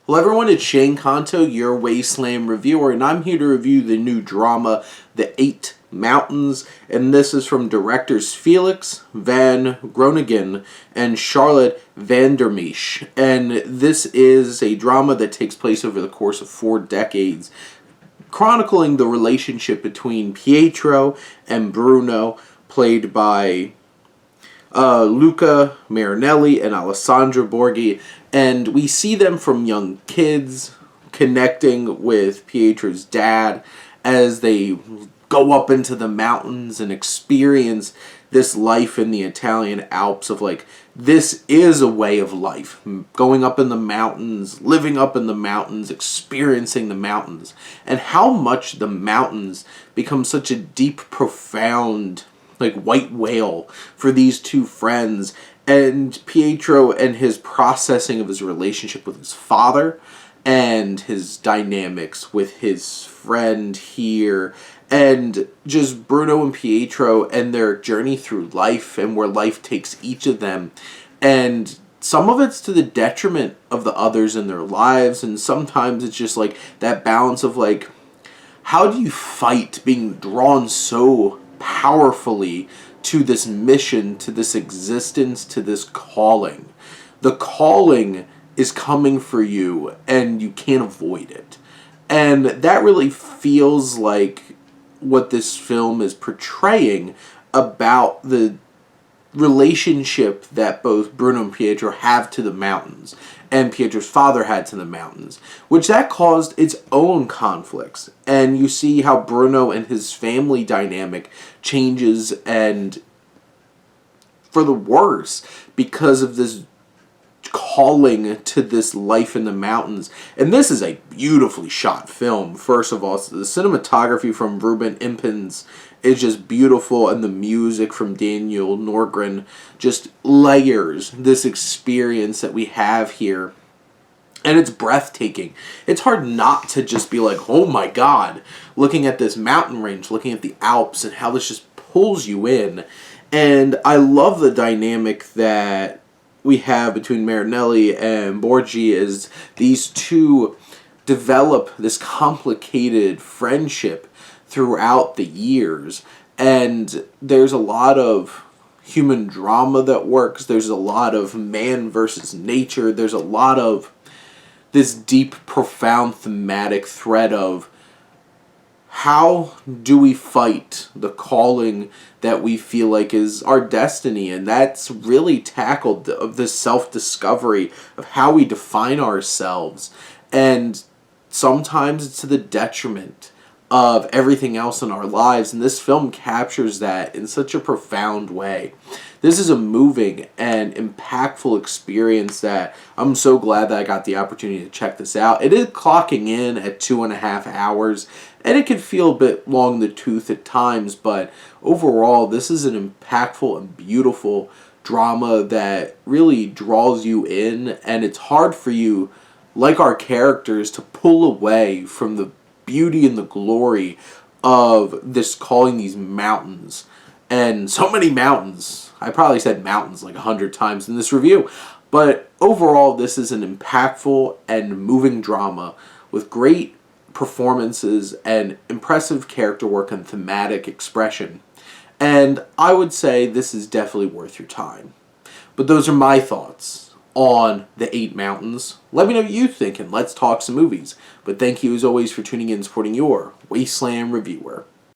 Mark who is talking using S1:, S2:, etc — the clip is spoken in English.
S1: Hello everyone, it's Shane Kanto, your Wasteland reviewer, and I'm here to review the new drama, The Eight Mountains, and this is from directors Felix van Groningen and Charlotte Vandermeesch. And this is a drama that takes place over the course of 4 decades, chronicling the relationship between Pietro and Bruno, played by Luca Marinelli and Alessandro Borghi, and we see them from young kids connecting with Pietro's dad as they go up into the mountains and experience this life in the Italian Alps of this is a way of life. Going up in the mountains, living up in the mountains, experiencing the mountains, and how much the mountains become such a deep, profound white whale for these two friends, and Pietro and his processing of his relationship with his father and his dynamics with his friend here, and just Bruno and Pietro and their journey through life and where life takes each of them. And some of it's to the detriment of the others in their lives, and sometimes it's just that balance of how do you fight being drawn so powerfully to this mission, to this existence, to this calling. The calling is coming for you and you can't avoid it. And that really feels like what this film is portraying about the relationship that both Bruno and Pietro have to the mountains, and Pietro's father had to the mountains, which that caused its own conflicts. And you see how Bruno and his family dynamic changes, and for the worse, because of this calling to this life in the mountains. And this is a beautifully shot film. First of all, the cinematography from Ruben Impens is just beautiful, and the music from Daniel Norgren just layers this experience that we have here. And it's breathtaking. It's hard not to just be oh my god, looking at this mountain range, looking at the Alps, and how this just pulls you in. And I love the dynamic that we have between Marinelli and Borghi as these two develop this complicated friendship throughout the years. And there's a lot of human drama that works. There's a lot of man versus nature. There's a lot of this deep, profound thematic thread of how do we fight the calling that we feel is our destiny. And that's really tackled of this self-discovery of how we define ourselves. And sometimes it's to the detriment of everything else in our lives. And this film captures that in such a profound way. This is a moving and impactful experience that I'm so glad that I got the opportunity to check this out. It is clocking in at 2.5 hours, and it can feel a bit long in the tooth at times, but overall, this is an impactful and beautiful drama that really draws you in, and it's hard for you, like our characters, to pull away from the beauty and the glory of this calling these mountains. And so many mountains. I probably said mountains 100 times in this review. But overall, this is an impactful and moving drama with great performances and impressive character work and thematic expression. And I would say this is definitely worth your time. But those are my thoughts on The Eight Mountains. Let me know what you think, and let's talk some movies. But thank you as always for tuning in and supporting your Wasteland reviewer.